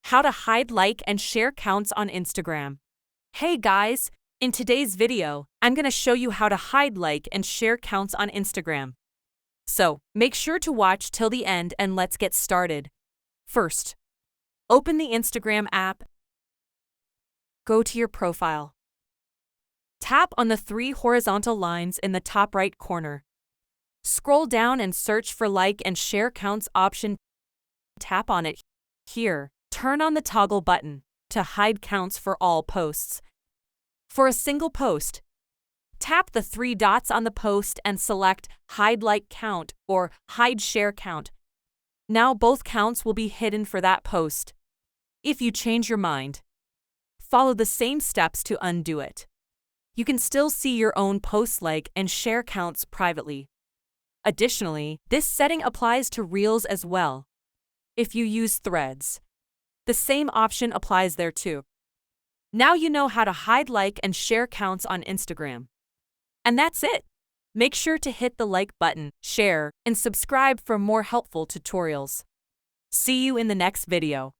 How to hide like and share counts on Instagram. Hey guys, in today's video, I'm going to show you how to hide like and share counts on Instagram. So, make sure to watch till the end and let's get started. First, open the Instagram app. Go to your profile. Tap on the three horizontal lines in the top right corner. Scroll down and search for like and share counts option. Tap on it here. Turn on the toggle button to hide counts for all posts. For a single post, tap the three dots on the post and select Hide Like Count or Hide Share Count. Now both counts will be hidden for that post. If you change your mind, follow the same steps to undo it. You can still see your own post like and share counts privately. Additionally, this setting applies to Reels as well. If you use Threads, the same option applies there too. Now you know how to hide like and share counts on Instagram. And that's it. Make sure to hit the like button, share, and subscribe for more helpful tutorials. See you in the next video.